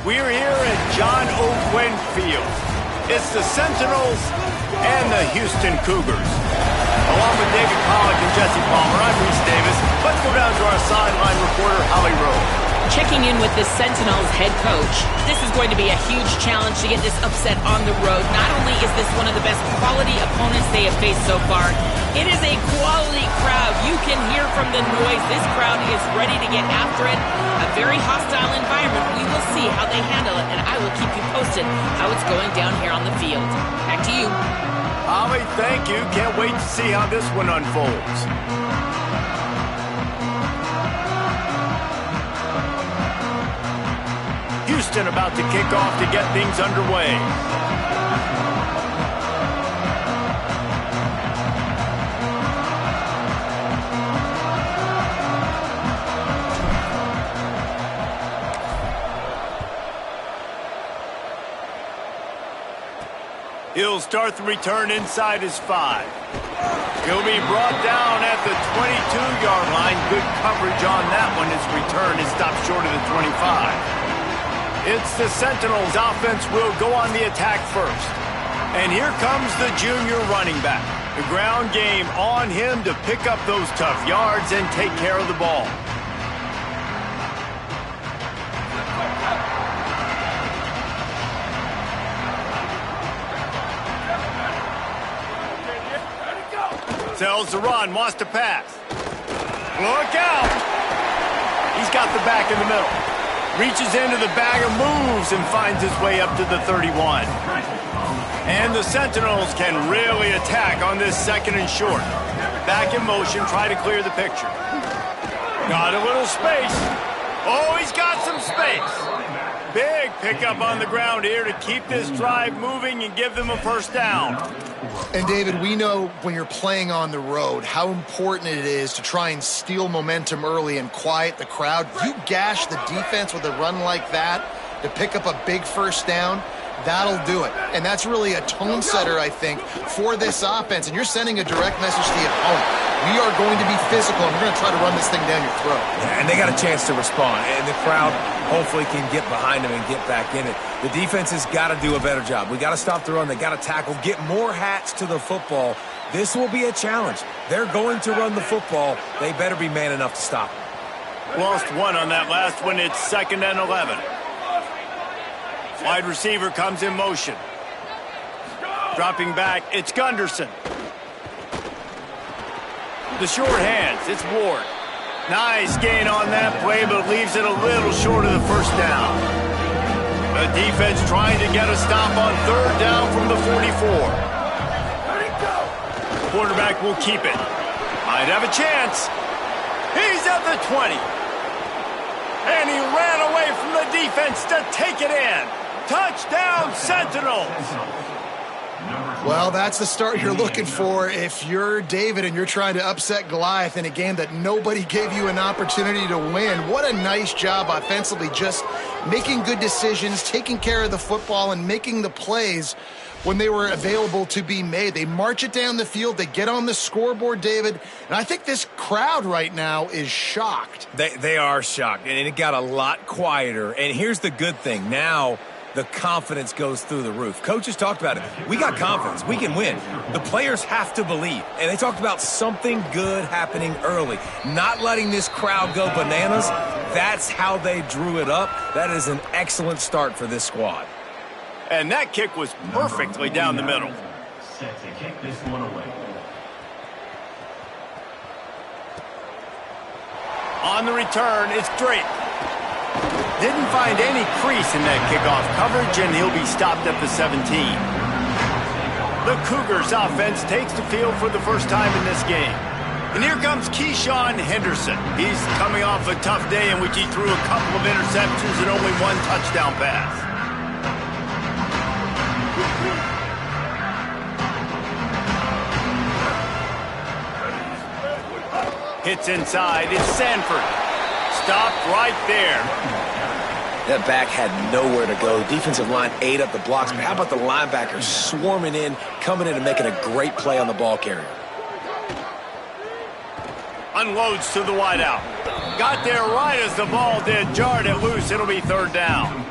We're here at John O. Gwen Field. It's the Sentinels and the Houston Cougars. Along with David Pollack and Jesse Palmer, I'm Reese Davis. Let's go down to our sideline reporter, Holly Rowe. Checking in with the Sentinels head coach. This is going to be a huge challenge to get this upset on the road. Not only is this one of the best quality opponents they have faced so far, it is a quality crowd. You can hear from the noise. This crowd is ready to get after it. A very hostile environment. We will see how they handle it, and I will keep you posted how it's going down here on the field. Back to you. Holly, thank you. Can't wait to see how this one unfolds. Houston about to kick off to get things underway. He'll start the return inside his 5. He'll be brought down at the 22-yard line. Good coverage on that one. His return is stopped short of the 25. It's the Sentinels. Offense will go on the attack first. And here comes the junior running back. The ground game on him to pick up those tough yards and take care of the ball. Tells to run, wants to pass. Look out! He's got the back in the middle. Reaches into the bag of moves and finds his way up to the 31. And the Sentinels can really attack on this second and short. Back in motion, try to clear the picture. Got a little space. Oh, he's got some space. Big pickup on the ground here to keep this drive moving and give them a first down. And, David, we know when you're playing on the road how important it is to try and steal momentum early and quiet the crowd. You gash the defense with a run like that to pick up a big first down, that'll do it. And that's really a tone setter, I think, for this offense. And you're sending a direct message to the opponent. We are going to be physical, and we're going to try to run this thing down your throat. Yeah, and they got a chance to respond. And the crowd hopefully can get behind them and get back in it. The defense has got to do a better job. We got to stop the run. They got to tackle, get more hats to the football. This will be a challenge. They're going to run the football. They better be man enough to stop it. Lost one on that last one. It's 2nd and 11. Wide receiver comes in motion. Dropping back, it's Gunderson. The short hands, it's Ward. Nice gain on that play, but leaves it a little short of the first down. The defense trying to get a stop on 3rd down from the 44. Quarterback will keep it. Might have a chance. He's at the 20. And he ran away from the defense to take it in. Touchdown, Sentinels! Well, that's the start you're looking for if you're David and you're trying to upset Goliath in a game that nobody gave you an opportunity to win. What a nice job offensively, just making good decisions, taking care of the football, and making the plays when they were available to be made. They march it down the field. They get on the scoreboard, David. And I think this crowd right now is shocked. They are shocked, and it got a lot quieter. And here's the good thing. Now the confidence goes through the roof. Coaches talked about it. We got confidence. We can win. The players have to believe. And they talked about something good happening early. Not letting this crowd go bananas. That's how they drew it up. That is an excellent start for this squad. And that kick was perfectly down the middle. Set to kick this one away. On the return, it's Drake. Didn't find any crease in that kickoff coverage, and he'll be stopped at the 17. The Cougars offense takes the field for the first time in this game. And here comes Keyshawn Henderson. He's coming off a tough day in which he threw a couple of interceptions and only one touchdown pass. Hits inside, it's Sanford. Stopped right there. That back had nowhere to go. Defensive line ate up the blocks, but how about the linebackers swarming in, coming in and making a great play on the ball carrier? Unloads to the wideout. Got there right as the ball did. Jarred it loose. It'll be 3rd down.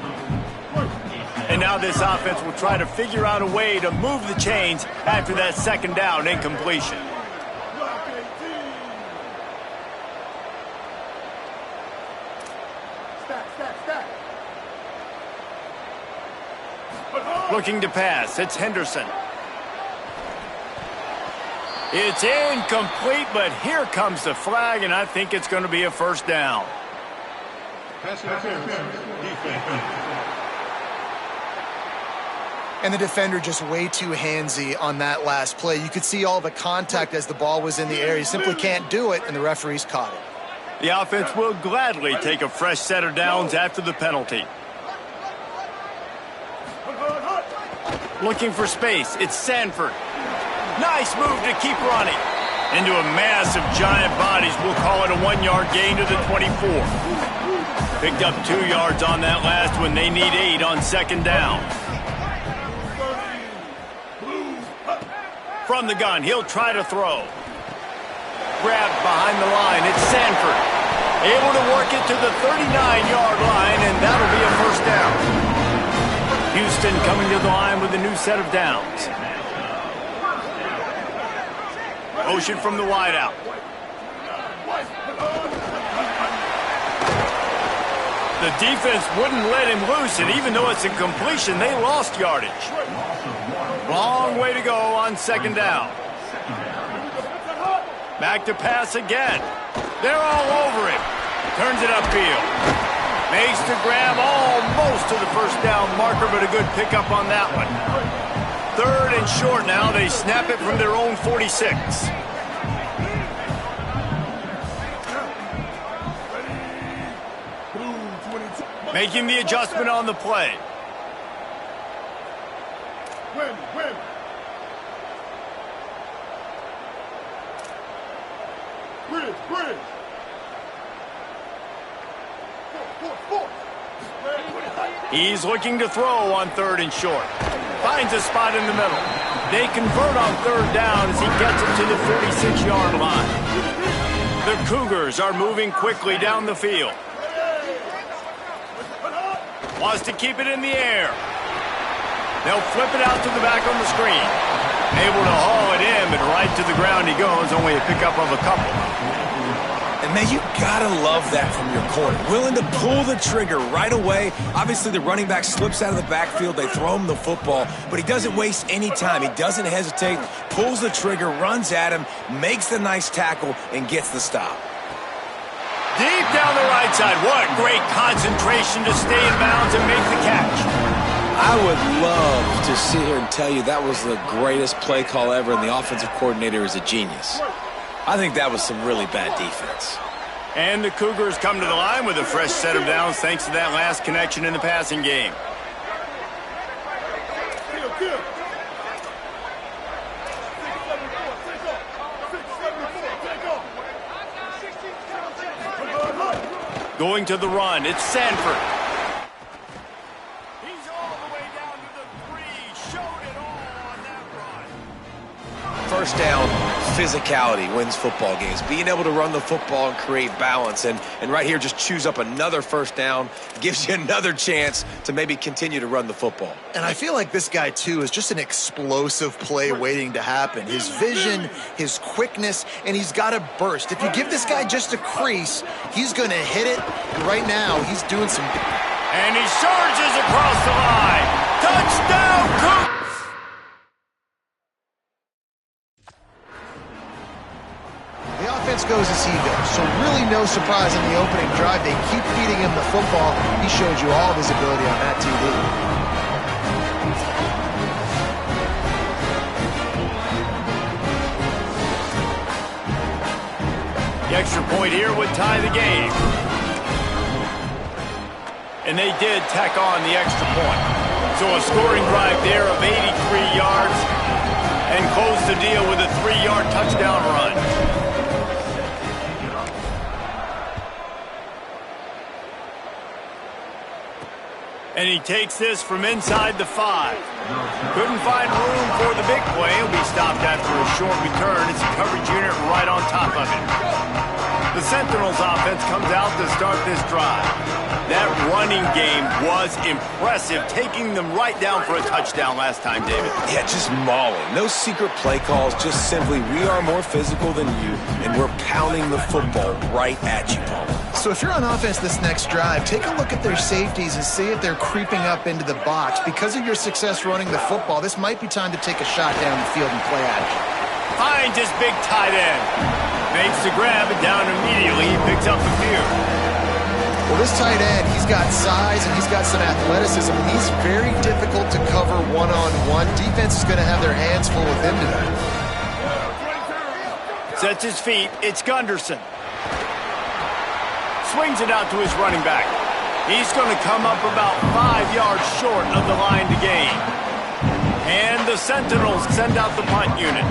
now this offense will try to figure out a way to move the chains after that second down incompletion. Looking to pass, it's Henderson. It's incomplete, but here comes the flag, and I think it's going to be a first down. And the defender just way too handsy on that last play. You could see all the contact as the ball was in the air. He simply can't do it, and the referees caught it. The offense will gladly take a fresh set of downs after the penalty. Looking for space, it's Sanford. Nice move to keep running. Into a mass of giant bodies, we'll call it a 1-yard gain to the 24. Picked up 2 yards on that last one. They need 8 on second down. From the gun, he'll try to throw. Grabbed behind the line, it's Sanford. Able to work it to the 39-yard line, and that'll be a first down. Houston coming to the line with a new set of downs. Motion from the wideout. The defense wouldn't let him loose, and even though it's a completion, they lost yardage. Long way to go on second down. Back to pass again. They're all over him. Turns it upfield. Makes the grab almost to the first down marker, but a good pickup on that one. 3rd and short now. They snap it from their own 46. Making the adjustment on the play. Bridge. He's looking to throw on 3rd and short. Finds a spot in the middle. They convert on 3rd down as he gets it to the 46-yard line. The Cougars are moving quickly down the field. Wants to keep it in the air. They'll flip it out to the back on the screen. Able to haul it in, but right to the ground he goes. Only a pickup of a couple. And, man, you gotta love that from your corner. Willing to pull the trigger right away. Obviously, the running back slips out of the backfield. They throw him the football, but he doesn't waste any time. He doesn't hesitate, pulls the trigger, runs at him, makes the nice tackle, and gets the stop. Deep down the right side. What great concentration to stay in bounds and make the catch. I would love to sit here and tell you that was the greatest play call ever, and the offensive coordinator is a genius. I think that was some really bad defense. And the Cougars come to the line with a fresh set of downs thanks to that last connection in the passing game. Going to the run, it's Sanford. He's all the way down to the 3. Showed it all on that run. First down, physicality wins football games. Being able to run the football and create balance. And right here, just choose up another first down. Gives you another chance to maybe continue to run the football. And I feel like this guy, too, is just an explosive play waiting to happen. His vision, his quickness, and he's got a burst. If you give this guy just a crease, he's going to hit it. And right now, he's doing some... And he surges across the line. Touchdown, Cougars! The offense goes as he goes, so really no surprise on the opening drive. They keep feeding him the football. He showed you all of his ability on that TD. The extra point here would tie the game. And they did tack on the extra point. So a scoring drive there of 83 yards and close the deal with a 3-yard touchdown run. And he takes this from inside the 5. Couldn't find room for the big play. He'll be stopped after a short return. It's a coverage unit right on top of him. The Sentinels offense comes out to start this drive. That running game was impressive, taking them right down for a touchdown last time, David. Yeah, just mauling. No secret play calls, just simply we are more physical than you, and we're pounding the football right at you, Paul. So if you're on offense this next drive, take a look at their safeties and see if they're creeping up into the box. Because of your success running the football, this might be time to take a shot down the field and play action. Finds his big tight end. Makes the grab and down immediately. He picks up the field. Well, this tight end, he's got size and he's got some athleticism, and he's very difficult to cover one-on-one. Defense is going to have their hands full with him today. Sets his feet. It's Gunderson. Swings it out to his running back. He's going to come up about 5 yards short of the line to gain. And the Sentinels send out the punt unit,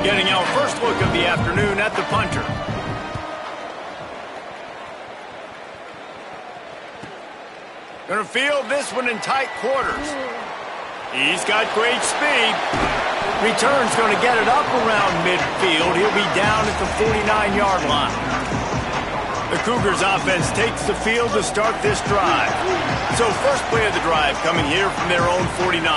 getting our first look of the afternoon at the punter. Going to field this one in tight quarters. He's got great speed. Return's going to get it up around midfield. He'll be down at the 49-yard line. The Cougars offense takes the field to start this drive. So first play of the drive coming here from their own 49.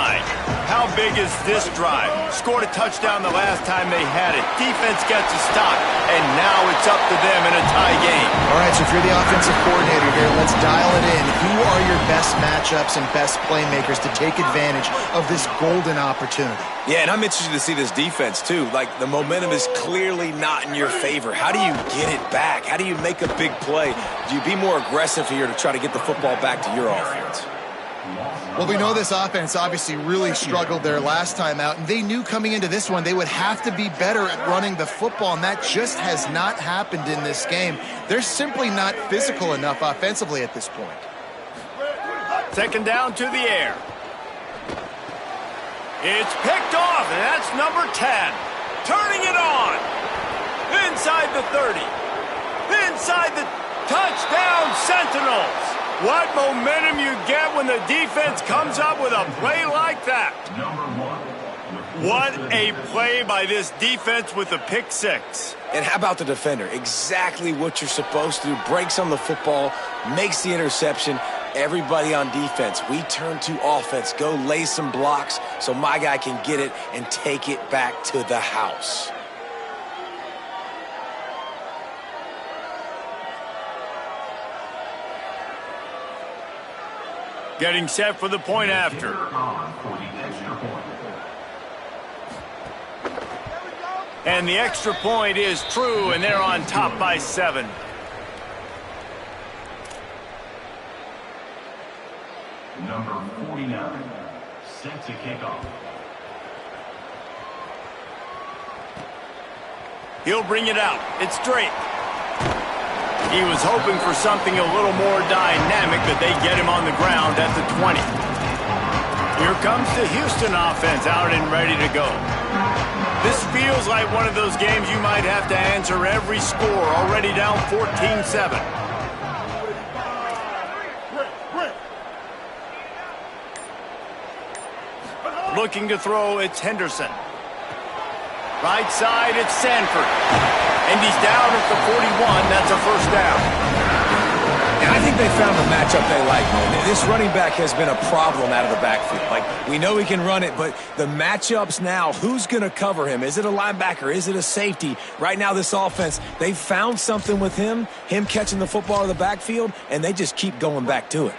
How big is this drive? Scored a touchdown the last time they had it. Defense gets a stop, and now it's up to them in a tie game. All right, so if you're the offensive coordinator here, let's dial it in. Who are your best matchups and best playmakers to take advantage of this golden opportunity? Yeah, and I'm interested to see this defense, too. Like, the momentum is clearly not in your favor. How do you get it back? How do you make a big play? Do you be more aggressive here to try to get the football back to your offense? Well, we know this offense obviously really struggled their last time out, and they knew coming into this one they would have to be better at running the football, and that just has not happened in this game. They're simply not physical enough offensively at this point. Second down to the air. It's picked off, and that's number 10. Turning it on. Inside the 30. Inside the touchdown, Sentinels. What momentum you get when the defense comes up with a play like that. What a play by this defense with the pick six. And how about the defender? Exactly what you're supposed to do. Breaks on the football, makes the interception. Everybody on defense, we turn to offense. Go lay some blocks so my guy can get it and take it back to the house. Getting set for the point after. And the extra point is true, and they're on top by 7. Number 49, set to kick off. He'll bring it out. It's Drake. He was hoping for something a little more dynamic, but they get him on the ground at the 20. Here comes the Houston offense out and ready to go. This feels like one of those games you might have to answer every score, already down 14-7. Looking to throw, it's Henderson. Right side, it's Sanford. And he's down at the 41. That's a first down. And I think they found the matchup they like, man. This running back has been a problem out of the backfield. Like, we know he can run it, but the matchups now, who's going to cover him? Is it a linebacker? Is it a safety? Right now, this offense, they found something with him catching the football out of the backfield, and they just keep going back to it.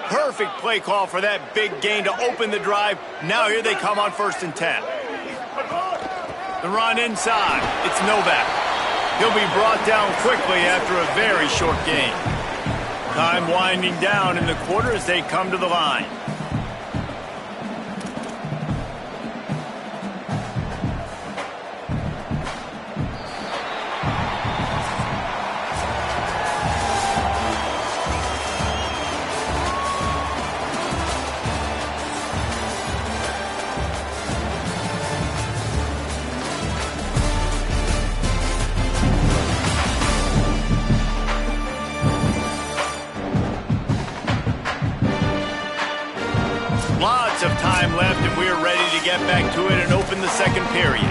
Perfect play call for that big gain to open the drive. Now here they come on 1st and 10. The run inside. It's Novak. He'll be brought down quickly after a very short gain. Time winding down in the quarter as they come to the line. Lots of time left, and we're ready to get back to it and open the second period.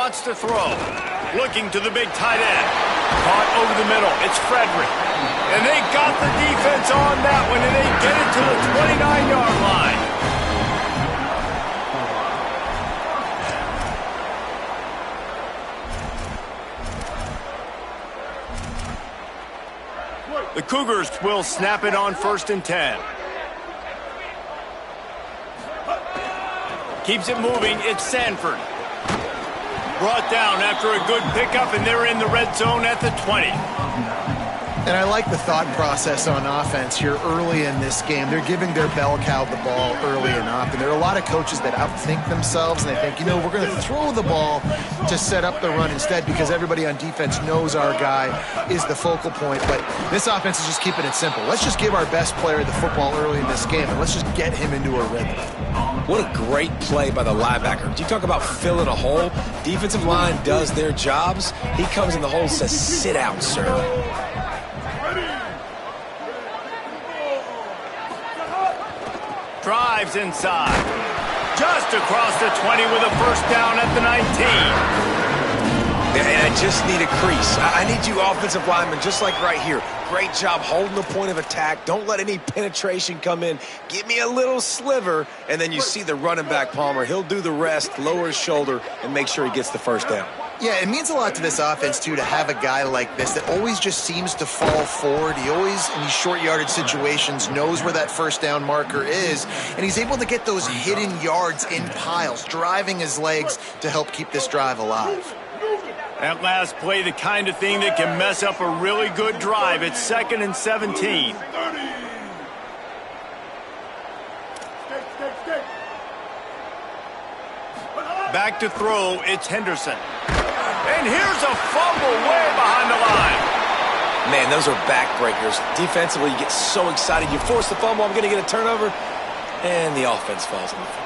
wants to throw. Looking to the big tight end. Caught over the middle. It's Frederick. And they got the defense on that one, and they get it to the 29-yard line. The Cougars will snap it on 1st and 10. Keeps it moving. It's Sanford. Brought down after a good pickup, and they're in the red zone at the 20. And I like the thought process on offense here early in this game. They're giving their bell cow the ball early and often. There are a lot of coaches that outthink themselves, and they think, you know, we're going to throw the ball to set up the run instead because everybody on defense knows our guy is the focal point. But this offense is just keeping it simple. Let's just give our best player the football early in this game, and let's just get him into a rhythm. What a great play by the linebacker. Do you talk about filling a hole? Defensive line does their jobs. He comes in the hole and says, sit out, sir. Drives inside. Just across the 20 with a first down at the 19. And I just need a crease. I need you offensive linemen, just like right here. Great job holding the point of attack. Don't let any penetration come in. Give me a little sliver, and then you see the running back, Palmer. He'll do the rest, lower his shoulder, and make sure he gets the first down. Yeah, it means a lot to this offense, too, to have a guy like this that always just seems to fall forward. He always, in these short yardage situations, knows where that first down marker is, and he's able to get those hidden yards in piles, driving his legs to help keep this drive alive. That last play, the kind of thing that can mess up a really good drive. It's 2nd and 17. Back to throw, it's Henderson. And here's a fumble way behind the line. Man, those are backbreakers. Defensively, you get so excited. You force the fumble, I'm going to get a turnover, and the offense falls on the field.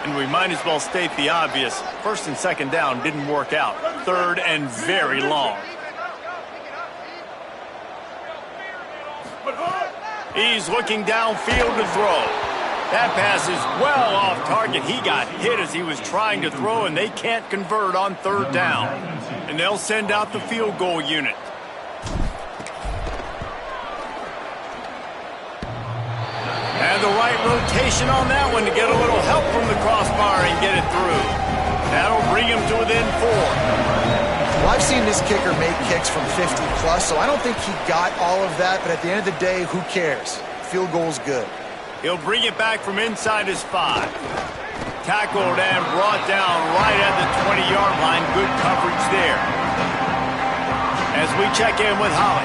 And we might as well state the obvious. 1st and 2nd down didn't work out. 3rd and very long. He's looking downfield to throw. That pass is well off target. He got hit as he was trying to throw, and they can't convert on 3rd down. And they'll send out the field goal unit. And the right rotation on that one to get a little help from the crossbar and get it through. That'll bring him to within 4. Well, I've seen this kicker make kicks from 50 plus, so I don't think he got all of that, but at the end of the day, who cares? Field goal's good. He'll bring it back from inside his 5. Tackled and brought down right at the 20-yard line. Good coverage there. As we check in with Holly.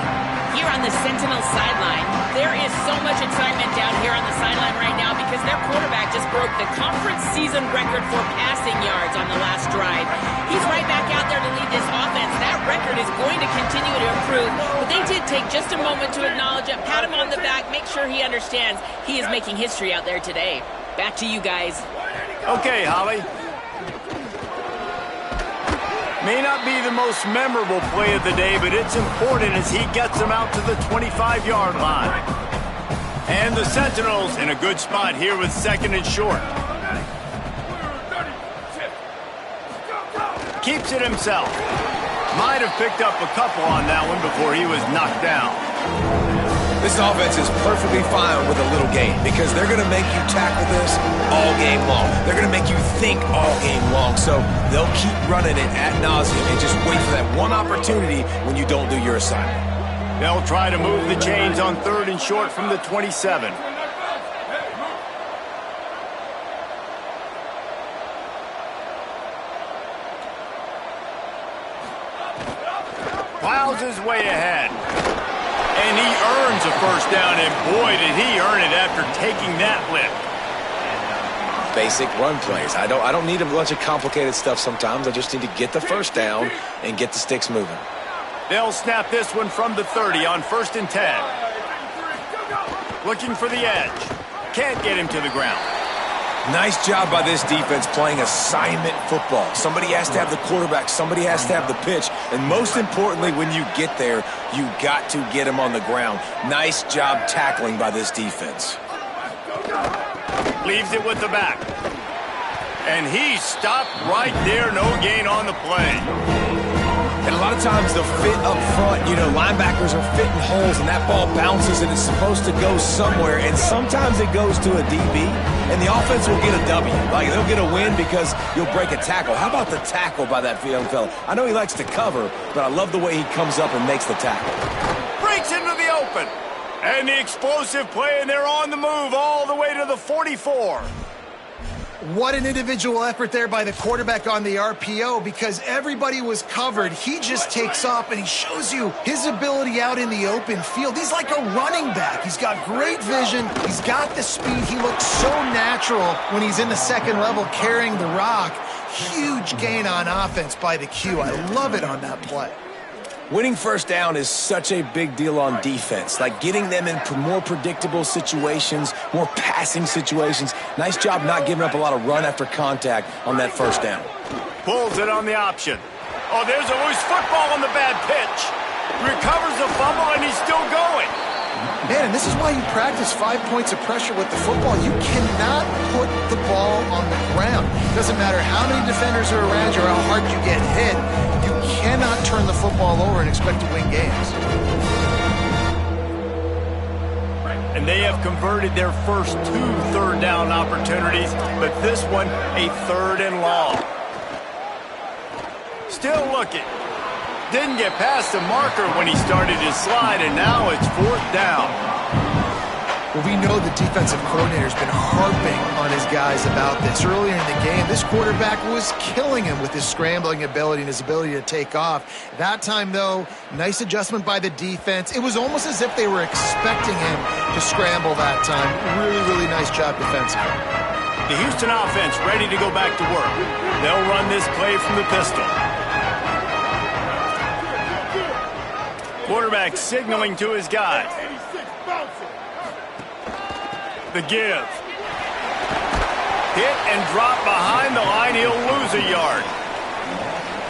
Here on the Sentinel sideline, there is so much excitement down here on the sideline right now because their quarterback just broke the conference season record for passing yards on the last drive. He's right back out there to lead this offense. That record is going to continue to improve, but they did take just a moment to acknowledge it, pat him on the back, make sure he understands he is making history out there today. Back to you guys. Okay, Holly. May not be the most memorable play of the day, but it's important as he gets them out to the 25-yard line. And the Sentinels in a good spot here with 2nd and short. Keeps it himself. Might have picked up a couple on that one before he was knocked down. This offense is perfectly fine with a little game because they're going to make you tackle this all game long. They're going to make you think all game long. So they'll keep running it ad nauseum and just wait for that one opportunity when you don't do your assignment. They'll try to move the chains on 3rd and short from the 27. Plows his way ahead. And he earns a first down, and boy, did he earn it after taking that lift. Basic run plays. I don't need a bunch of complicated stuff sometimes. I just need to get the first down and get the sticks moving. They'll snap this one from the 30 on 1st and 10. Looking for the edge. Can't get him to the ground. Nice job by this defense playing assignment football. Somebody has to have the quarterback. Somebody has to have the pitch. And most importantly, when you get there, you got to get him on the ground. Nice job tackling by this defense. Leaves it with the back. And he stopped right there. No gain on the play. And a lot of times the fit up front, linebackers are fitting holes and that ball bounces and it's supposed to go somewhere. And sometimes it goes to a DB and the offense will get a W. Like they'll get a win because you'll break a tackle. How about the tackle by that young fella? I know he likes to cover, but I love the way he comes up and makes the tackle. Breaks into the open. And the explosive play, and they're on the move all the way to the 44. What an individual effort there by the quarterback on the RPO, because everybody was covered. He just takes off, and he shows you his ability out in the open field. He's like a running back. He's got great vision. He's got the speed. He looks so natural when he's in the second level carrying the rock. Huge gain on offense by the Q. I love it on that play. Winning first down is such a big deal on defense, like getting them in more predictable situations, more passing situations. Nice job not giving up a lot of run after contact on that first down. Pulls it on the option. Oh, there's a loose football on the bad pitch. Recovers the fumble, and he's still going. Man, and this is why you practice 5 points of pressure with the football. You cannot put the ball on the ground. Doesn't matter how many defenders are around you or how hard you get hit. You cannot turn the football over and expect to win games. And they have converted their first 2 third-down opportunities, but this one a 3rd and long. Still looking. Didn't get past the marker when he started his slide, and now it's 4th down. Well, we know the defensive coordinator's been harping on his guys about this. Earlier in the game, this quarterback was killing him with his scrambling ability and his ability to take off. That time, though, nice adjustment by the defense. It was almost as if they were expecting him to scramble that time. Really, really nice job defensively. The Houston offense ready to go back to work. They'll run this play from the pistol. Quarterback signaling to his guy. The give. Hit and drop behind the line. He'll lose a yard.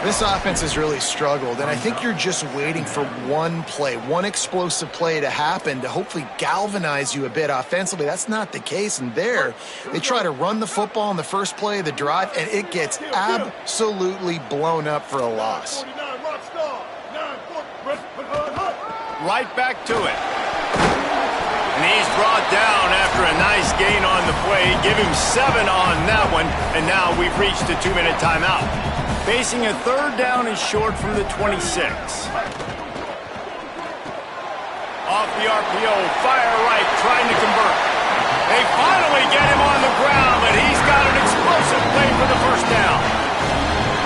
This offense has really struggled, and I think you're just waiting for one play, one explosive play to happen to hopefully galvanize you a bit offensively. That's not the case, and there they try to run the football in the first play of the drive, and it gets absolutely blown up for a loss. Right back to it. And he's brought down after a nice gain on the play. Give him 7 on that one, and now we've reached a 2-minute timeout. Facing a 3rd down and short from the 26. Off the RPO, fire right, trying to convert. They finally get him on the ground, and he's got an explosive play for the first down.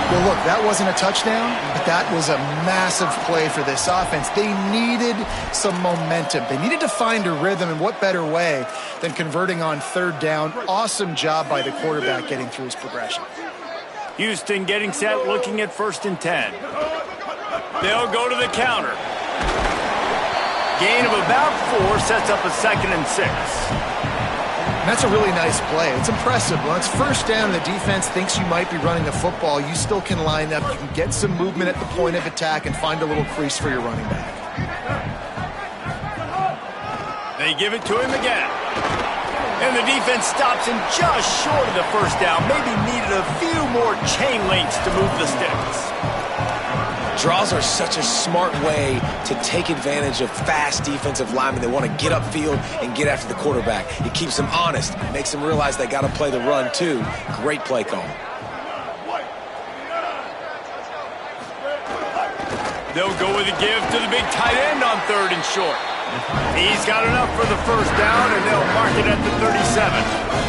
Well, look, that wasn't a touchdown, but that was a massive play for this offense. They needed some momentum. They needed to find a rhythm, and what better way than converting on 3rd down. Awesome job by the quarterback getting through his progression. Houston getting set, looking at 1st and 10. They'll go to the counter. Gain of about 4 sets up a 2nd and 6. That's a really nice play. It's impressive. When it's 1st down and the defense thinks you might be running the football, you still can line up. You can get some movement at the point of attack and find a little crease for your running back. They give it to him again. And the defense stops him just short of the 1st down. Maybe needed a few more chain links to move the sticks. Draws are such a smart way to take advantage of fast defensive linemen. They want to get upfield and get after the quarterback. It keeps them honest, makes them realize they got to play the run too. Great play call. They'll go with a give to the big tight end on 3rd and short. He's got enough for the 1st down, and they'll mark it at the 37.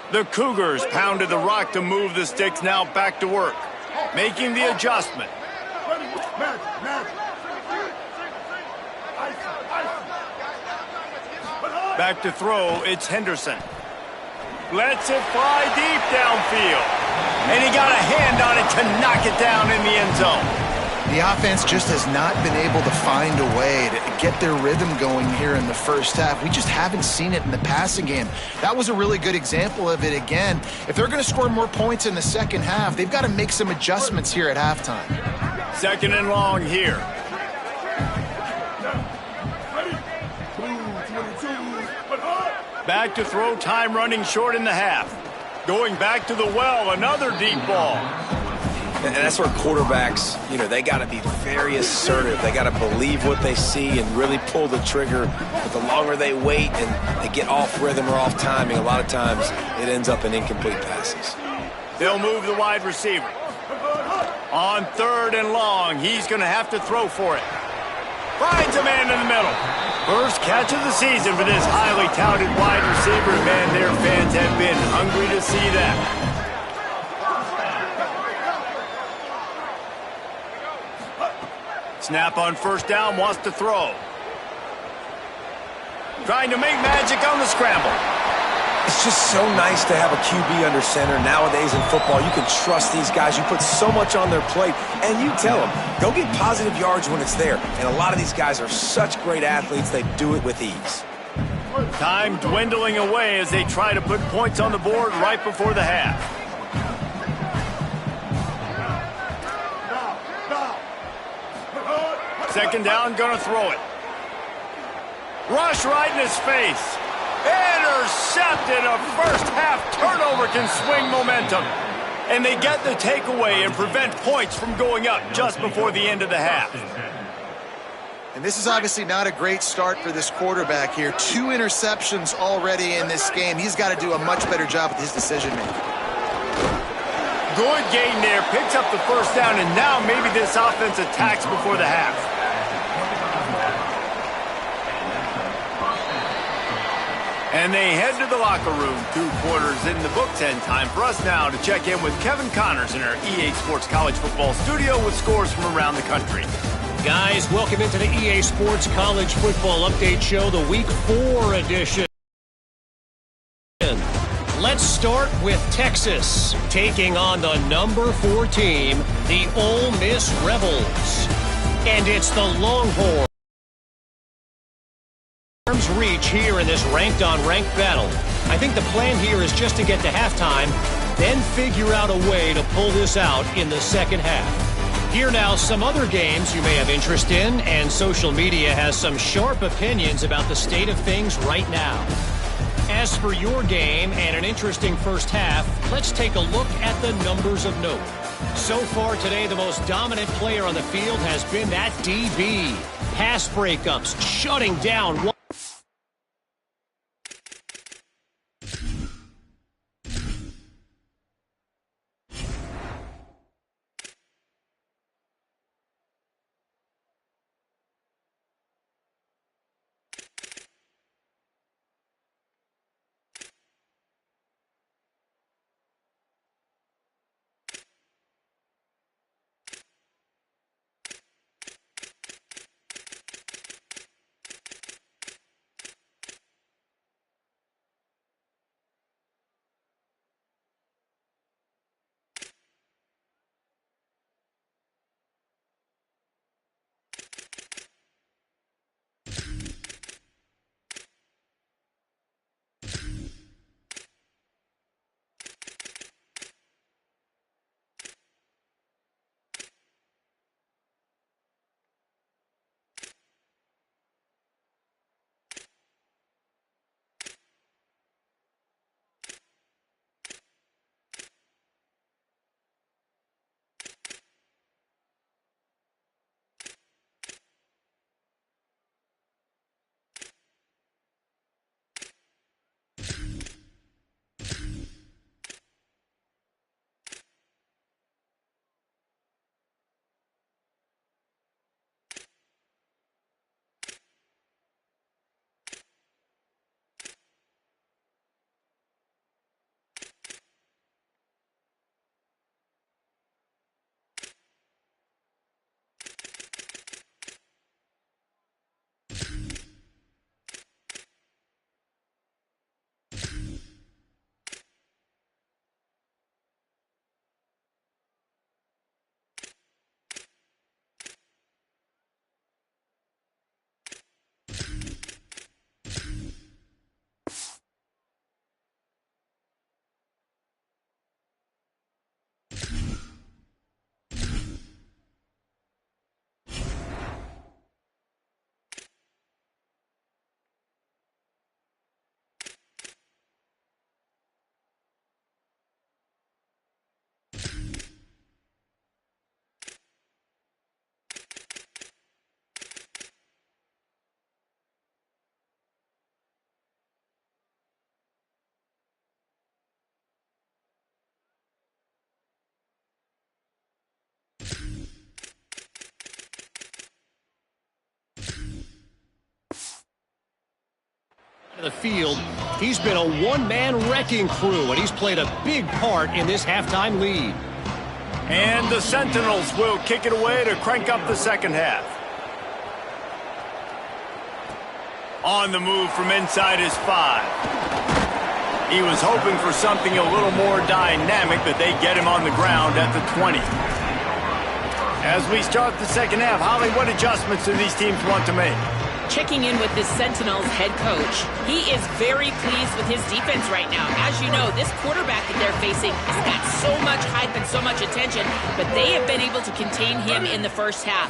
The Cougars pounded the rock to move the sticks, now back to work, making the adjustment. Back to throw, it's Henderson. Lets it fly deep downfield. And he got a hand on it to knock it down in the end zone. The offense just has not been able to find a way to get their rhythm going here in the first half. We just haven't seen it in the passing game. That was a really good example of it again. If they're going to score more points in the second half, they've got to make some adjustments here at halftime. 2nd and long here. Back to throw, time running short in the half. Going back to the well, another deep ball. And that's where quarterbacks, they got to be very assertive. They got to believe what they see and really pull the trigger. But the longer they wait and they get off rhythm or off timing, a lot of times it ends up in incomplete passes. They'll move the wide receiver. On 3rd and long, he's going to have to throw for it. Finds a man in the middle. First catch of the season for this highly touted wide receiver. Man, their fans have been hungry to see that. Snap on 1st down, wants to throw. Trying to make magic on the scramble. It's just so nice to have a QB under center. Nowadays in football, you can trust these guys. You put so much on their plate, and you tell them, go get positive yards when it's there. And a lot of these guys are such great athletes, they do it with ease. Time dwindling away as they try to put points on the board right before the half. Second down, gonna throw it. Rush right in his face. Intercepted. A first half turnover can swing momentum. And they get the takeaway and prevent points from going up just before the end of the half. And this is obviously not a great start for this quarterback here. 2 interceptions already in this game. He's got to do a much better job with his decision-making. Good gain there. Picks up the first down, and now maybe this offense attacks before the half. And they head to the locker room. 2 quarters in the books, and time for us now to check in with Kevin Connors in our EA Sports College Football studio with scores from around the country. Guys, welcome into the EA Sports College Football Update Show, the Week 4 edition. Let's start with Texas, taking on the number 4 team, the Ole Miss Rebels. And it's the Longhorns. Reach here in this ranked-on-ranked battle. I think the plan here is just to get to halftime, then figure out a way to pull this out in the second half. Here now some other games you may have interest in, and social media has some sharp opinions about the state of things right now. As for your game and an interesting first half, let's take a look at the numbers of note. So far today, the most dominant player on the field has been that DB. Pass breakups, shutting down one. The field, he's been a one-man wrecking crew, and he's played a big part in this halftime lead. And the Sentinels will kick it away to crank up the second half. On the move from inside his 5. He was hoping for something a little more dynamic, but they get him on the ground at the 20. As we start the second half, Holly, what adjustments do these teams want to make? Checking in with the Sentinels head coach. He is very pleased with his defense right now. As you know, this quarterback that they're facing has got so much hype and so much attention, but they have been able to contain him in the first half.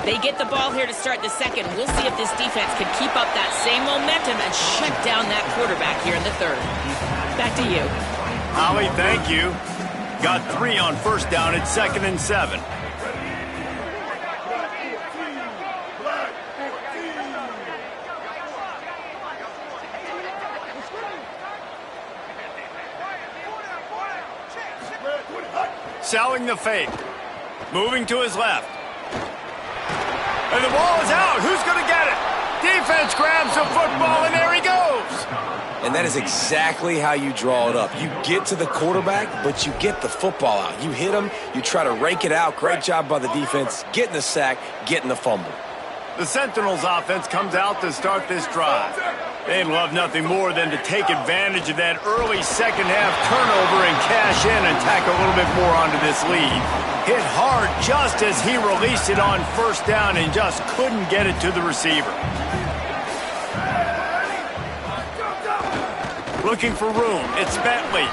They get the ball here to start the second. We'll see if this defense can keep up that same momentum and shut down that quarterback here in the third. Back to you. Holly, thank you. Got 3 on first down at 2nd and 7. Selling the fake. Moving to his left. And the ball is out. Who's going to get it? Defense grabs the football, and there he goes. And that is exactly how you draw it up. You get to the quarterback, but you get the football out. You hit him, you try to rake it out. Great job by the defense, getting the sack, getting the fumble. The Sentinels offense comes out to start this drive. They'd love nothing more than to take advantage of that early second half turnover and cash in and tack a little bit more onto this lead. Hit hard just as he released it on first down and just couldn't get it to the receiver. Looking for room. It's Bentley.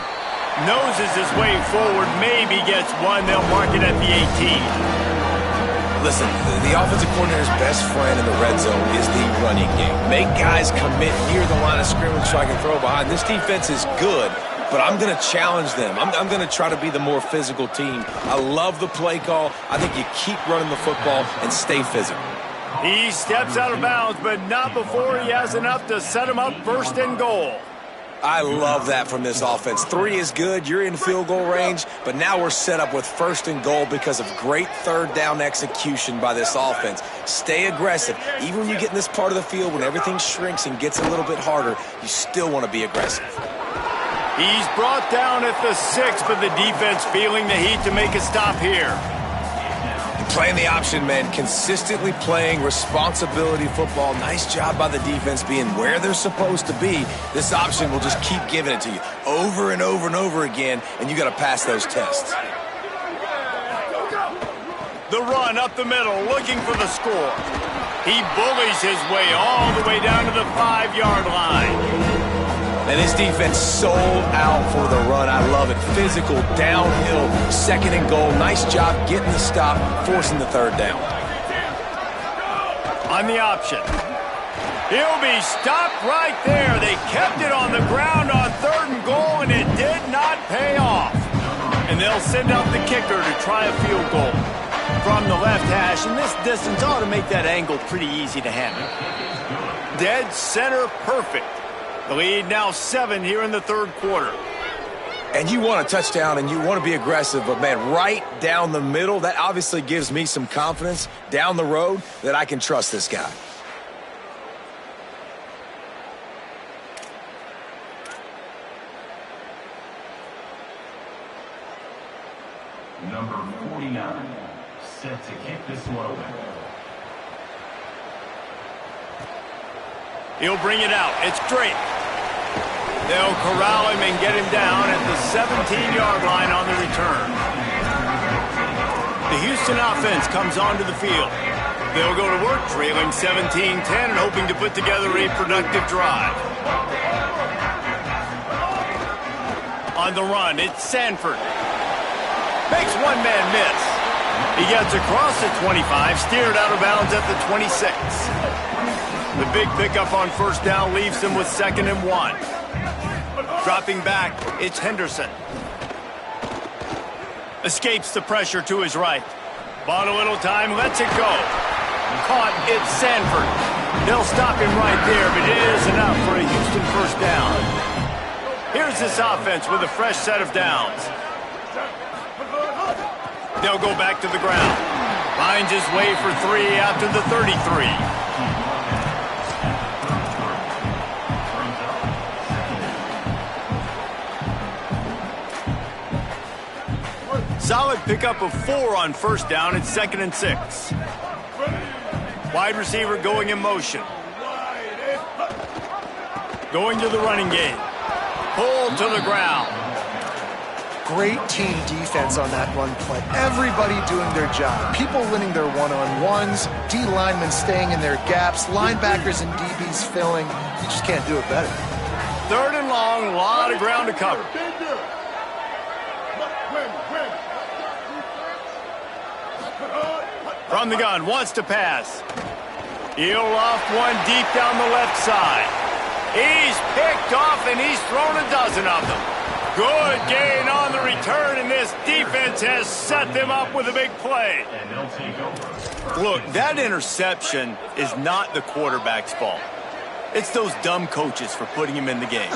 Noses his way forward. Maybe gets one. They'll mark it at the 18. Listen, the offensive coordinator's best friend in the red zone is the running game. Make guys commit near the line of scrimmage so I can throw behind. This defense is good, but I'm going to challenge them. I'm going to try to be the more physical team. I love the play call. I think you keep running the football and stay physical. He steps out of bounds, but not before he has enough to set him up 1st and goal. I love that from this offense. 3 is good. You're in field goal range, but now we're set up with 1st and goal because of great third down execution by this offense. Stay aggressive. Even when you get in this part of the field, when everything shrinks and gets a little bit harder, you still want to be aggressive. He's brought down at the 6, but the defense feeling the heat to make a stop here. Playing the option, man. Consistently playing responsibility football. Nice job by the defense being where they're supposed to be. This option will just keep giving it to you over and over and over again, and you got to pass those tests. The run up the middle, looking for the score. He bullies his way all the way down to the 5-yard line. And this defense sold out for the run. I love it. Physical, downhill, 2nd and goal. Nice job getting the stop, forcing the 3rd down. On the option. He'll be stopped right there. They kept it on the ground on 3rd and goal, and it did not pay off. And they'll send out the kicker to try a field goal from the left hash. And this distance ought to make that angle pretty easy to handle. Dead center perfect. The lead now 7 here in the 3rd quarter. And you want a touchdown and you want to be aggressive, but, man, right down the middle, that obviously gives me some confidence down the road that I can trust this guy. Number 49, set to kick this one away. He'll bring it out. It's Drake. They'll corral him and get him down at the 17-yard line on the return. The Houston offense comes onto the field. They'll go to work trailing 17-10 and hoping to put together a productive drive. On the run, it's Sanford. Makes one man miss. He gets across the 25, steered out of bounds at the 26. The big pickup on first down leaves them with 2nd and 1. Dropping back, it's Henderson. Escapes the pressure to his right. Bought a little time, lets it go. Caught, it's Sanford. They'll stop him right there, but it is enough for a Houston first down. Here's this offense with a fresh set of downs. They'll go back to the ground. Finds his way for 3 out to the 33. solid pickup of 4 on first down. It's 2nd and 6. Wide receiver going in motion. Going to the running game. Pulled to the ground. Great team defense on that run play. Everybody doing their job. People winning their one-on-ones, D linemen staying in their gaps, linebackers and DBs filling. You just can't do it better. 3rd and long, a lot of ground to cover. From the gun, wants to pass. He'll loft one deep down the left side. He's picked off and he's thrown a dozen of them. Good gain on the return, and this defense has set them up with a big play. And they'll take over. Look, that interception is not the quarterback's fault. It's those dumb coaches for putting him in the game.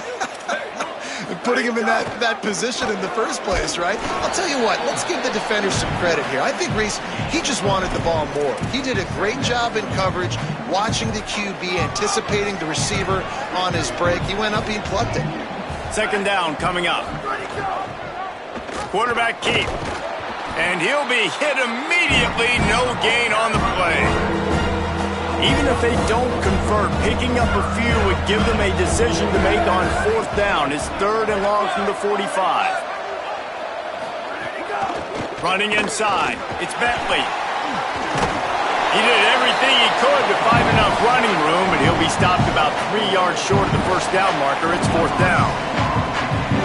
Putting him in that position in the first place, right? I'll tell you what, let's give the defenders some credit here. I think Reese, he just wanted the ball more. He did a great job in coverage, watching the QB, anticipating the receiver on his break. He went up, he plucked it. 2nd down coming up. Quarterback keep. And he'll be hit immediately. No gain on the play. Even if they don't convert, picking up a few would give them a decision to make on 4th down. It's 3rd and long from the 45. Running inside. It's Bentley. He did everything he could to find enough running room, but he'll be stopped about 3 yards short of the 1st down marker. It's 4th down.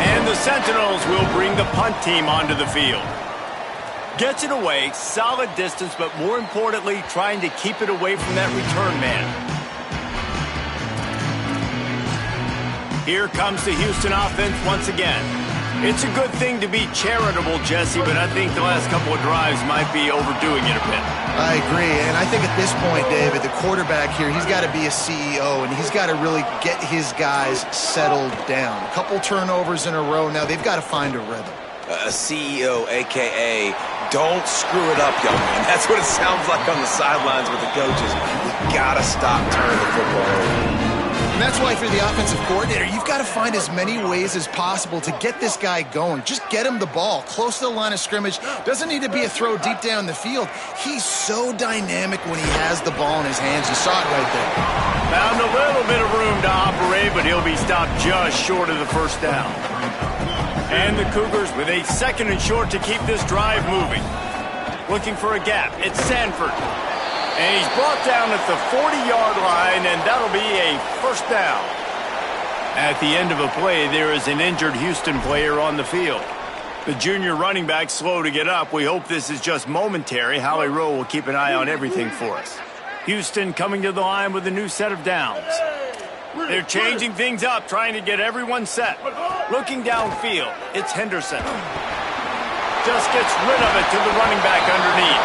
And the Sentinels will bring the punt team onto the field. Gets it away, solid distance, but more importantly, trying to keep it away from that return man. Here comes the Houston offense once again. It's a good thing to be charitable, Jesse, but I think the last couple of drives might be overdoing it a bit. I agree, and I think at this point, David, the quarterback here, he's got to be a CEO, and he's got to really get his guys settled down. A couple turnovers in a row now. They've got to find a rhythm. A CEO, a.k.a. don't screw it up, young man. That's what it sounds like on the sidelines with the coaches. You got to stop turning the football over. And that's why for the offensive coordinator, you've got to find as many ways as possible to get this guy going. Just get him the ball close to the line of scrimmage. Doesn't need to be a throw deep down the field. He's so dynamic when he has the ball in his hands. You saw it right there. Found a little bit of room to operate, but he'll be stopped just short of the 1st down. And the Cougars with a 2nd and short to keep this drive moving. Looking for a gap. It's Sanford. And he's brought down at the 40-yard line, and that'll be a 1st down. At the end of a play, there is an injured Houston player on the field. The junior running back slow to get up. We hope this is just momentary. Howie Rowe will keep an eye on everything for us. Houston coming to the line with a new set of downs. They're changing things up, trying to get everyone set. Looking downfield, it's Henderson. Just gets rid of it to the running back underneath.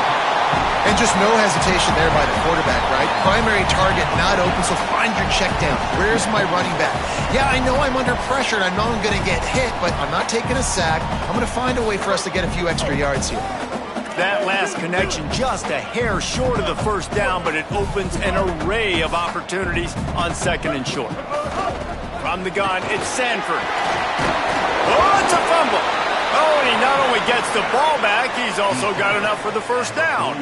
And just no hesitation there by the quarterback, right? Primary target not open, so find your check down. Where's my running back? Yeah, I know I'm under pressure, and I know I'm going to get hit, but I'm not taking a sack. I'm going to find a way for us to get a few extra yards here. That last connection just a hair short of the 1st down, but it opens an array of opportunities on 2nd and short. From the gun, it's Sanford. Oh, it's a fumble. Oh, and he not only gets the ball back, he's also got enough for the 1st down.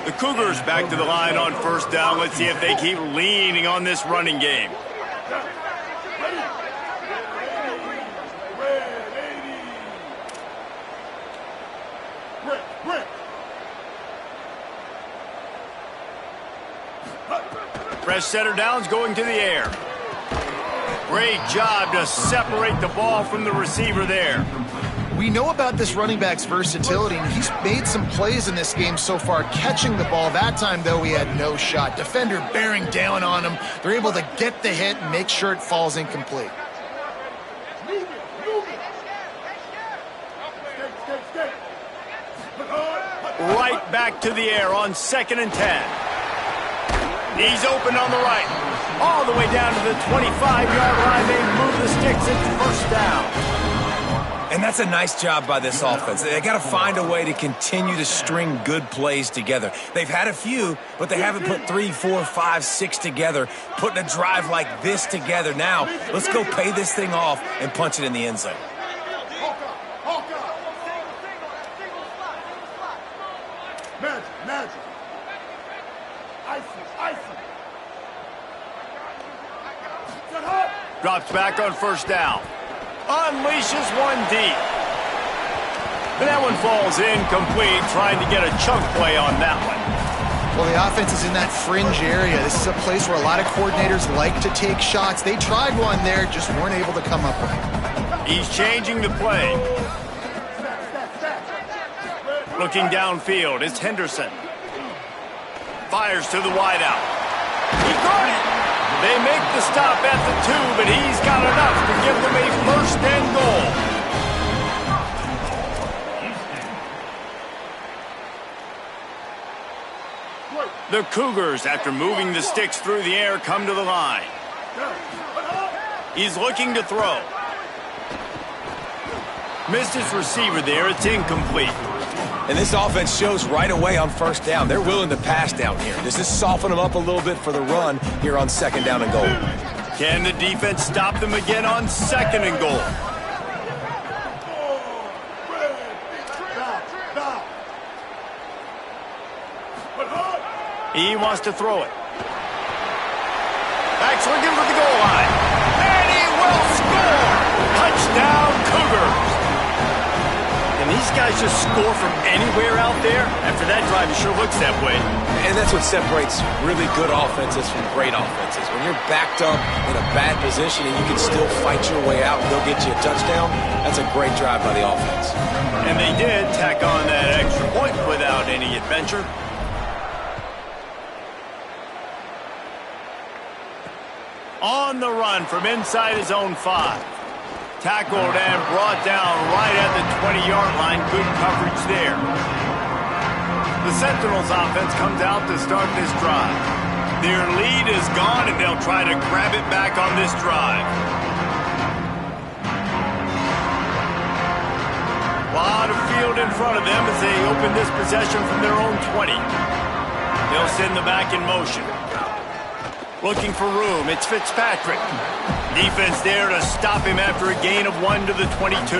The Cougars back to the line on 1st down. Let's see if they keep leaning on this running game. Fresh setter downs going to the air. Great job to separate the ball from the receiver there. We know about this running back's versatility, and he's made some plays in this game so far, catching the ball. That time, though, he had no shot. Defender bearing down on him. They're able to get the hit and make sure it falls incomplete. Right back to the air on 2nd and 10. He's open on the right. All the way down to the 25-yard line. They move the sticks. It's 1st down. And that's a nice job by this offense. They got to find a way to continue to string good plays together. They've had a few, but they haven't put 3, 4, 5, 6 together, putting a drive like this together. Now, let's go pay this thing off and punch it in the end zone. Drops back on first down. Unleashes one deep. And that one falls incomplete, trying to get a chunk play on that one. Well, the offense is in that fringe area. This is a place where a lot of coordinators like to take shots. They tried one there, just weren't able to come up with it. He's changing the play. Looking downfield, it's Henderson. Fires to the wideout. He got it! They make the stop at the 2, but he's got enough to give them a first and goal. The Cougars, after moving the sticks through the air, come to the line. He's looking to throw. Missed his receiver there. It's incomplete. And this offense shows right away on first down. They're willing to pass down here. Does this soften them up a little bit for the run here on second down and goal? Can the defense stop them again on second and goal? He wants to throw it. Back's looking for the goal line. And he will score! Touchdown, Cougars! And these guys just score from anywhere out there? After that drive, it sure looks that way. And that's what separates really good offenses from great offenses. When you're backed up in a bad position and you can still fight your way out and go get you a touchdown, that's a great drive by the offense. And they did tack on that extra point without any adventure. On the run from inside his own 5. Tackled and brought down right at the 20-yard line. Good coverage there. The Sentinels offense comes out to start this drive. Their lead is gone, and they'll try to grab it back on this drive. A lot of field in front of them as they open this possession from their own 20. They'll send the back in motion. Looking for room, it's Fitzpatrick. Defense there to stop him after a gain of 1 to the 22.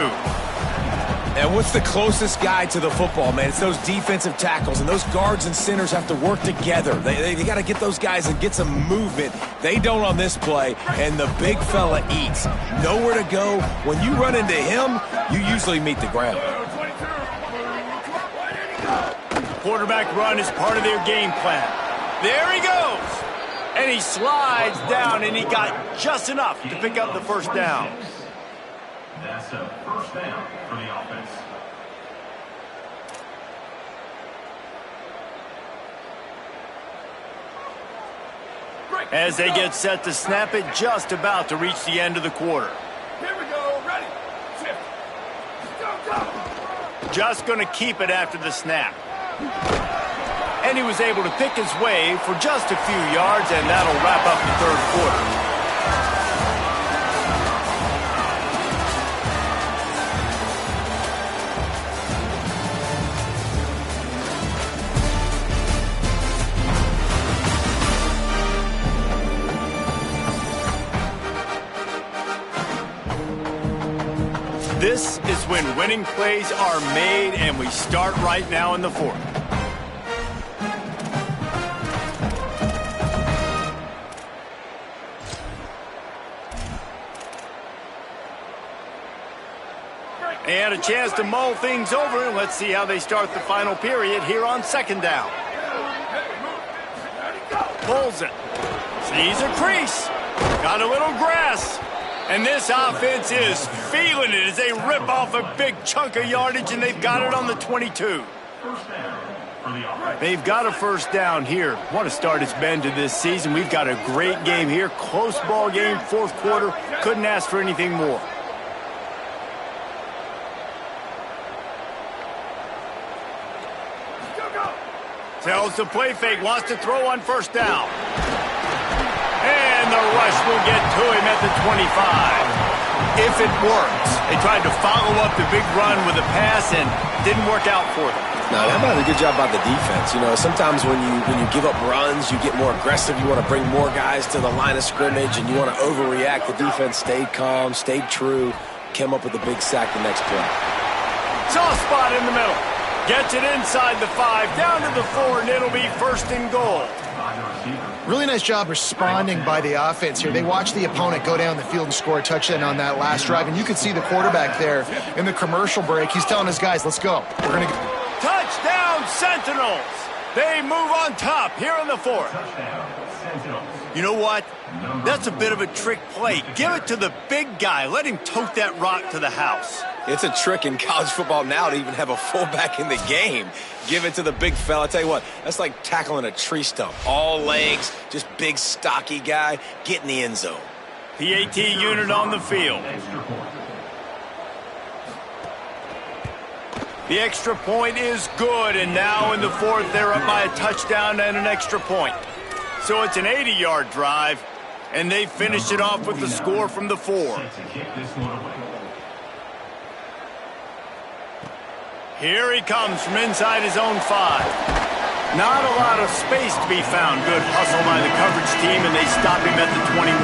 And what's the closest guy to the football, man? It's those defensive tackles, and those guards and centers have to work together. They got to get those guys and get some movement. They don't on this play, and the big fella eats. Nowhere to go. When you run into him, you usually meet the ground. Quarterback run is part of their game plan. There he goes. And he slides down, and he got just enough to pick up the first down. That's a first down for the offense. As they get set to snap it, just about to reach the end of the quarter. Here we go, ready. Go. Just going to keep it after the snap. And he was able to pick his way for just a few yards, and that'll wrap up the third quarter. This is when winning plays are made, and we start right now in the fourth. And a chance to mull things over. Let's see how they start the final period here on second down. Pulls it. Sees a crease. Got a little grass. And this offense is feeling it as they rip off a big chunk of yardage, and they've got it on the 22. They've got a first down here. What a start it's been to this season. We've got a great game here. Close ball game, fourth quarter. Couldn't ask for anything more. Tells the play fake, wants to throw on first down. And the rush will get to him at the 25. If it works. They tried to follow up the big run with a pass and didn't work out for them. No, that was a good job by the defense. You know, sometimes when you give up runs, you get more aggressive. You want to bring more guys to the line of scrimmage, and you want to overreact. The defense stayed calm, stayed true, came up with a big sack the next play. Soft spot in the middle. Gets it inside the 5, down to the 4, and it'll be first and goal. By the receiver. Really nice job responding by the offense here. They watched the opponent go down the field and score a touchdown on that last drive, and you could see the quarterback there in the commercial break. He's telling his guys, let's go. We're going to go. Touchdown, Sentinels! They move on top here in the fourth. You know what? That's a bit of a trick play. Give it to the big guy. Let him tote that rock to the house. It's a trick in college football now to even have a fullback in the game. Give it to the big fella. I tell you what, that's like tackling a tree stump. All legs, just big, stocky guy. Get in the end zone. PAT unit on the field. The extra point is good, and now in the fourth, they're up by a touchdown and an extra point. So it's an 80-yard drive, and they finish it off with the score from the 4. Here he comes from inside his own 5. Not a lot of space to be found. Good hustle by the coverage team, and they stop him at the 21.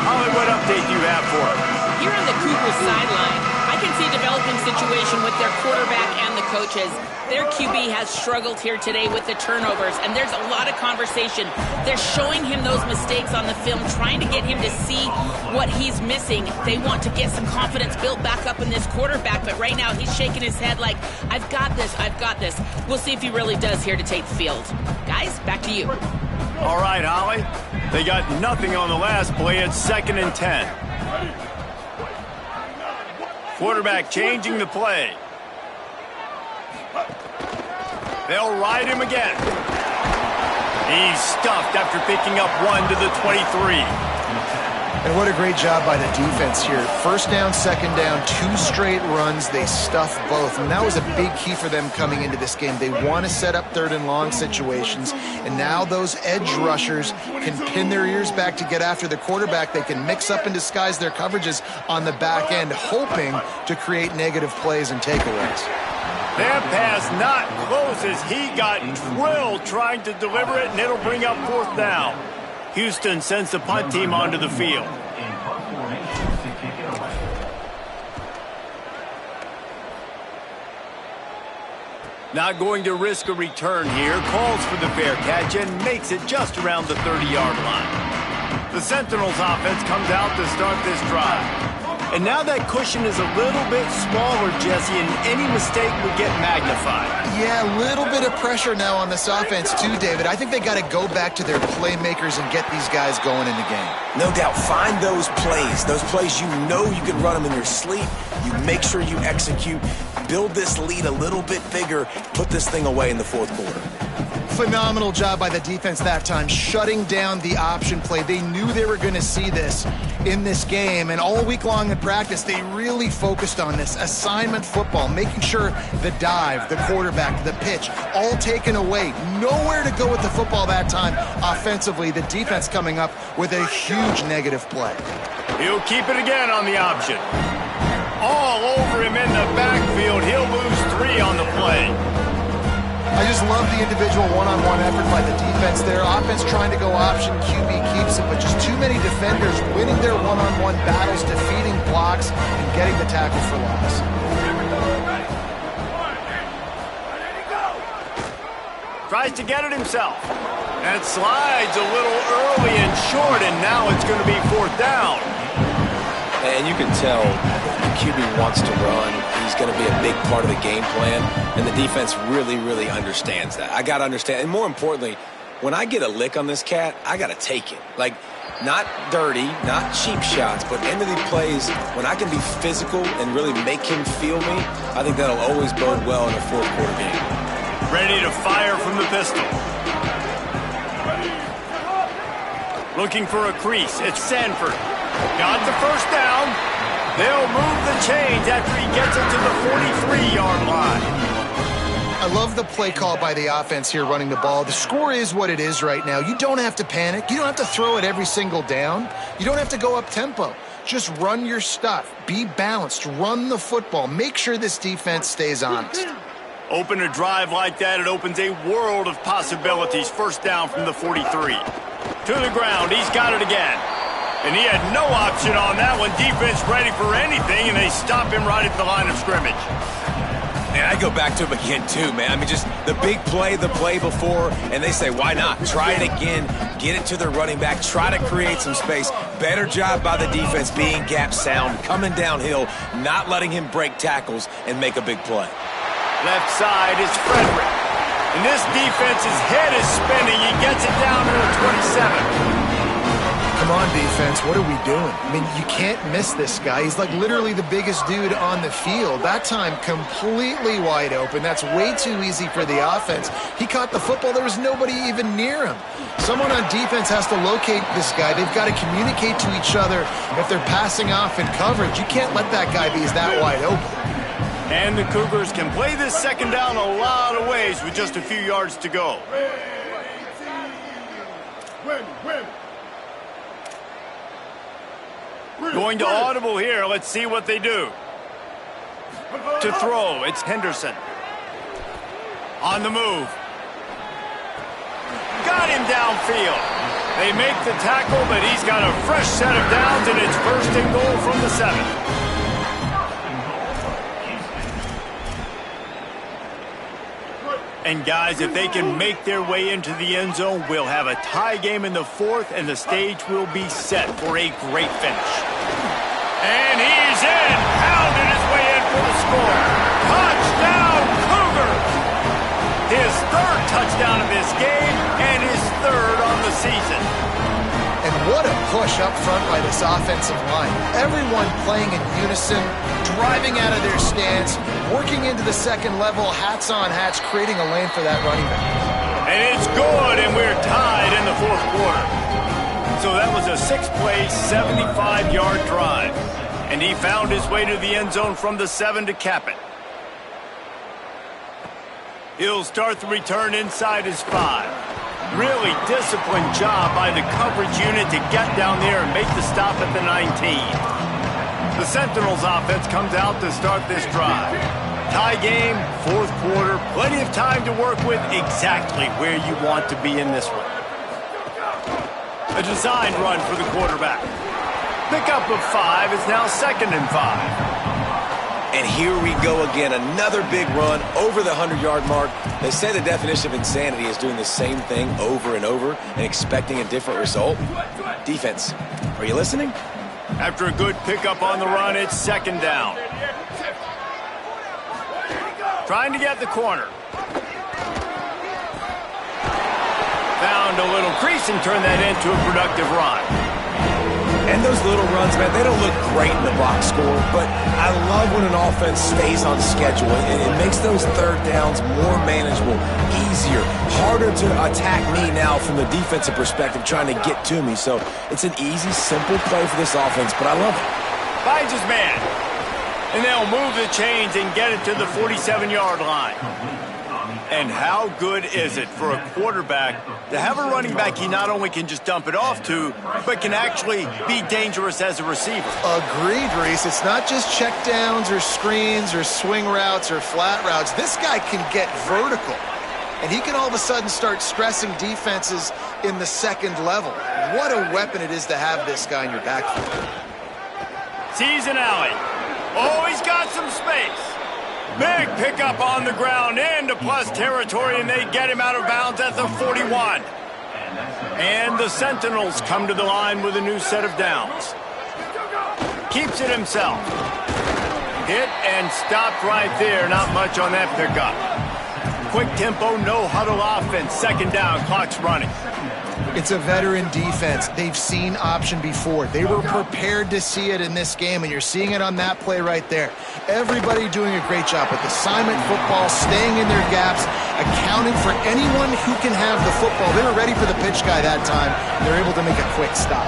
Holly, what update do you have for him? Here on the Cougars sideline, I can see a developing situation with their quarterback and the coaches. Their QB has struggled here today with the turnovers, and there's a lot of conversation. They're showing him those mistakes on the film, trying to get him to see what he's missing. They want to get some confidence built back up in this quarterback, but right now he's shaking his head like, I've got this, I've got this. We'll see if he really does here to take the field. Guys, back to you. All right, Holly. They got nothing on the last play. It's 2nd and 10. Quarterback changing the play. They'll ride him again. He's stuffed after picking up 1 to the 23. And what a great job by the defense here. First down, second down, 2 straight runs. They stuffed both. And that was a big key for them coming into this game. They want to set up 3rd and long situations. And now those edge rushers can pin their ears back to get after the quarterback. They can mix up and disguise their coverages on the back end, hoping to create negative plays and takeaways. That pass not close as he got drilled trying to deliver it, and it'll bring up 4th down. Houston sends the punt team onto the field. Not going to risk a return here. Calls for the fair catch and makes it just around the 30-yard line. The Sentinels offense comes out to start this drive. And now that cushion is a little bit smaller, Jesse, and any mistake would get magnified. Yeah, a little bit of pressure now on this offense too, David. I think they got to go back to their playmakers and get these guys going in the game. No doubt. Find those plays you know you can run them in your sleep. You make sure you execute. Build this lead a little bit bigger. Put this thing away in the 4th quarter. Phenomenal job by the defense that time, shutting down the option play. They knew they were going to see this in this game, and all week long in practice, they really focused on this assignment football, making sure the dive, the quarterback, the pitch, all taken away. Nowhere to go with the football that time offensively. The defense coming up with a huge negative play. He'll keep it again on the option. All over him in the backfield. He'll lose 3 on the play. I just love the individual one-on-one effort by the defense there. Offense trying to go option, QB keeps it, but just too many defenders winning their one-on-one battles, defeating blocks, and getting the tackle for loss. Tries to get it himself. And slides a little early and short, and now it's going to be 4th down. And you can tell the QB wants to run. He's going to be a big part of the game plan, and the defense really, really understands that. I got to understand, and more importantly, when I get a lick on this cat, I got to take it. Like, not dirty, not cheap shots, but end of the plays, when I can be physical and really make him feel me, I think that'll always bode well in a 4th quarter game. Ready to fire from the pistol. Looking for a crease. It's Sanford. Got the 1st down. They'll move the chains after he gets it to the 43-yard line. I love the play call by the offense here running the ball. The score is what it is right now. You don't have to panic. You don't have to throw it every single down. You don't have to go up tempo. Just run your stuff. Be balanced. Run the football. Make sure this defense stays honest. Open a drive like that, it opens a world of possibilities. 1st down from the 43. To the ground. He's got it again. And he had no option on that one. Defense ready for anything, and they stop him right at the line of scrimmage. Man, I go back to him again, too, man. I mean, just the big play, the play before, and they say, why not? Try it again, get it to their running back, try to create some space. Better job by the defense being gap sound, coming downhill, not letting him break tackles and make a big play. Left side is Frederick. And this defense's head is spinning. He gets it down to the 27. Come on, defense. What are we doing? I mean, you can't miss this guy. He's like literally the biggest dude on the field. That time, completely wide open. That's way too easy for the offense. He caught the football. There was nobody even near him. Someone on defense has to locate this guy. They've got to communicate to each other if they're passing off in coverage. You can't let that guy be that wide open. And the Cougars can play this second down a lot of ways with just a few yards to go. Going to audible here. Let's see what they do. To throw, it's Henderson. On the move. Got him downfield. They make the tackle, but he's got a fresh set of downs, and it's first and goal from the 7. And guys, if they can make their way into the end zone, we'll have a tie game in the 4th, and the stage will be set for a great finish. And he's in, pounded his way in for the score. Touchdown, Cougars! His 3rd touchdown of this game, and his 3rd on the season. And what a push up front by this offensive line. Everyone playing in unison, driving out of their stance, working into the second level, hats on hats, creating a lane for that running back. And it's good, and we're tied in the 4th quarter. So that was a 6-play, 75-yard drive. And he found his way to the end zone from the 7 to cap it. He'll start the return inside his 5. Really disciplined job by the coverage unit to get down there and make the stop at the 19. The Sentinels offense comes out to start this drive. Tie game, 4th quarter, plenty of time to work with, exactly where you want to be in this one. A designed run for the quarterback. Pickup of 5 is now 2nd and 5. And here we go again, another big run over the 100-yard mark. They say the definition of insanity is doing the same thing over and over and expecting a different result. Defense, are you listening? After a good pickup on the run, it's 2nd down. Trying to get the corner. Found a little crease and turned that into a productive run. And those little runs, man, they don't look great in the box score, but I love when an offense stays on schedule, and it makes those 3rd downs more manageable, easier, harder to attack me now from the defensive perspective, trying to get to me. So it's an easy, simple play for this offense, but I love it. Finds his man, and they'll move the chains and get it to the 47-yard line. And how good is it for a quarterback to have a running back he not only can just dump it off to, but can actually be dangerous as a receiver? Agreed, Reese. It's not just check downs or screens or swing routes or flat routes. This guy can get vertical, and he can all of a sudden start stressing defenses in the 2nd level. What a weapon it is to have this guy in your backfield. Sees an alley. Oh, he's got some space. Big pickup on the ground into plus territory, and they get him out of bounds at the 41. And the Sentinels come to the line with a new set of downs. Keeps it himself. Hit and stopped right there. Not much on that pickup. Quick tempo, no huddle offense. 2nd down, clock's running. It's a veteran defense. They've seen option before. They were prepared to see it in this game, and you're seeing it on that play right there. Everybody doing a great job with assignment football, staying in their gaps, accounting for anyone who can have the football. They were ready for the pitch guy that time. They're able to make a quick stop.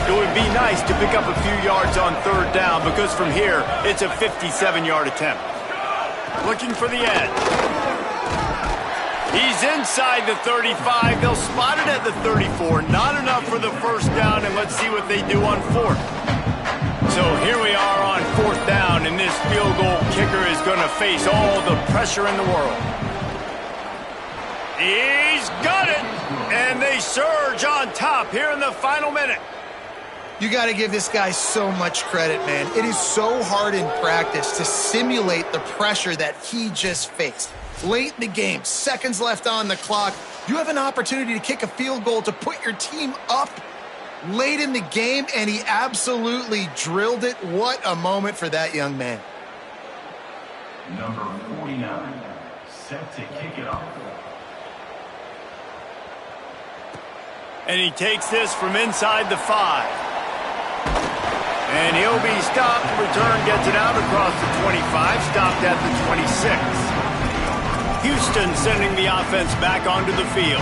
It would be nice to pick up a few yards on 3rd down, because from here, it's a 57-yard attempt. Looking for the edge. He's inside the 35. They'll spot it at the 34. Not enough for the 1st down, and let's see what they do on 4th. So here we are on 4th down, and this field goal kicker is going to face all the pressure in the world. He's got it, and they surge on top here in the final minute. You got to give this guy so much credit, man. It is so hard in practice to simulate the pressure that he just faced. Late in the game, seconds left on the clock, you have an opportunity to kick a field goal to put your team up late in the game, and he absolutely drilled it. What a moment for that young man. Number 49, set to kick it off. And he takes this from inside the 5. And he'll be stopped. Return gets it out across the 25, stopped at the 26. Houston sending the offense back onto the field.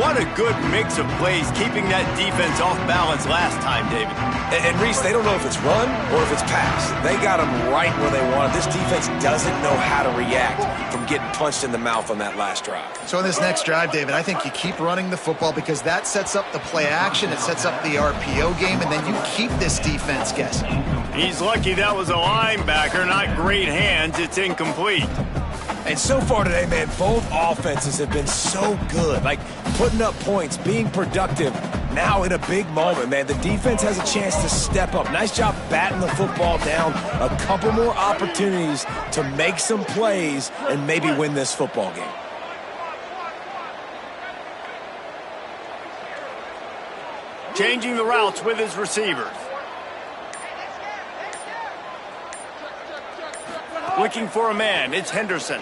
What a good mix of plays, keeping that defense off balance last time, David. And Reese, they don't know if it's run or if it's pass. They got them right where they want it. This defense doesn't know how to react from getting punched in the mouth on that last drive. So in this next drive, David, I think you keep running the football because that sets up the play action, it sets up the RPO game, and then you keep this defense guessing. He's lucky that was a linebacker, not great hands. It's incomplete. And so far today, man, both offenses have been so good. Like, putting up points, being productive. Now in a big moment, man, the defense has a chance to step up. Nice job batting the football down. A couple more opportunities to make some plays and maybe win this football game. Changing the routes with his receivers. Looking for a man, it's Henderson.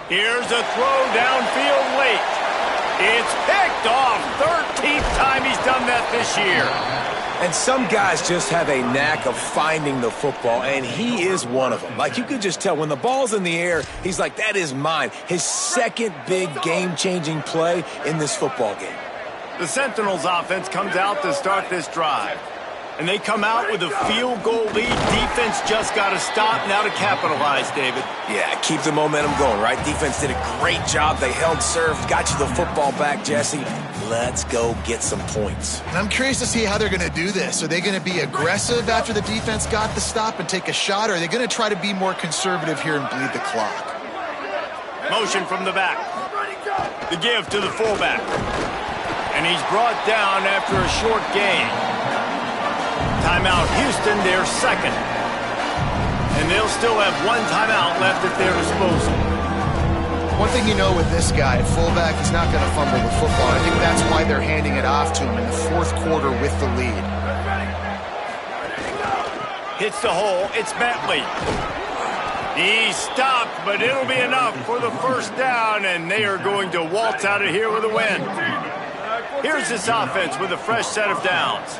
Here's a throw downfield late. It's picked off. 13th time he's done that this year. And some guys just have a knack of finding the football, and he is one of them. Like, you could just tell when the ball's in the air, he's like, that is mine. His second big game-changing play in this football game. The Sentinels offense comes out to start this drive. And they come out with a field goal lead. Defense just got to stop now to capitalize, David. Yeah, keep the momentum going, right? Defense did a great job. They held serve, got you the football back, Jesse. Let's go get some points. And I'm curious to see how they're going to do this. Are they going to be aggressive after the defense got the stop and take a shot, or are they going to try to be more conservative here and bleed the clock? Motion from the back. The give to the fullback. And he's brought down after a short gain. Timeout Houston, their second. And they'll still have one timeout left at their disposal. One thing you know with this guy, at fullback, he's not going to fumble the football. I think that's why they're handing it off to him in the fourth quarter with the lead. Hits the hole, it's Bentley. He stopped, but it'll be enough for the first down, and they are going to waltz out of here with a win. Here's this offense with a fresh set of downs.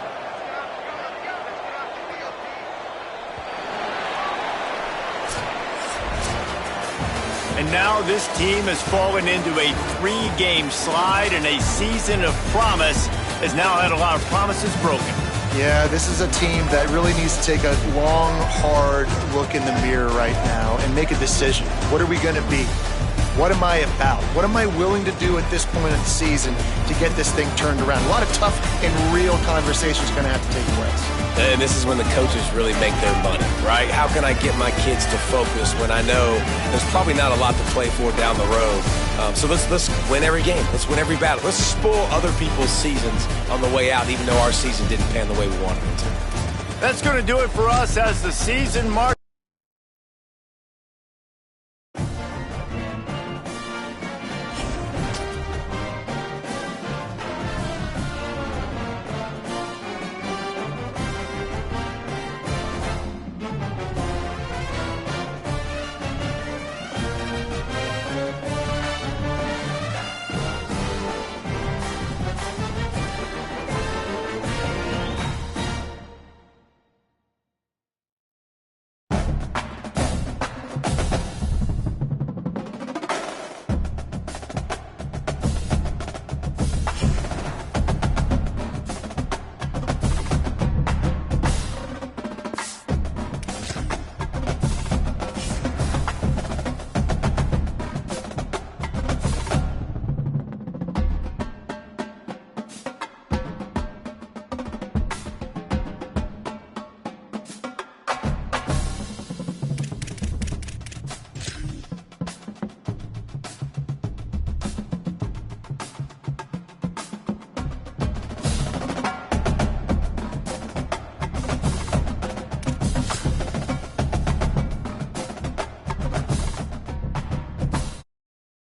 And now this team has fallen into a 3-game slide, and a season of promise has now had a lot of promises broken. Yeah, this is a team that really needs to take a long, hard look in the mirror right now and make a decision. What are we going to be? What am I about? What am I willing to do at this point of the season to get this thing turned around? A lot of tough and real conversations are going to have to take place. And this is when the coaches really make their money, right? How can I get my kids to focus when I know there's probably not a lot to play for down the road? So let's win every game. Let's win every battle. Let's spoil other people's seasons on the way out, even though our season didn't pan the way we wanted it to. That's going to do it for us as the season marks.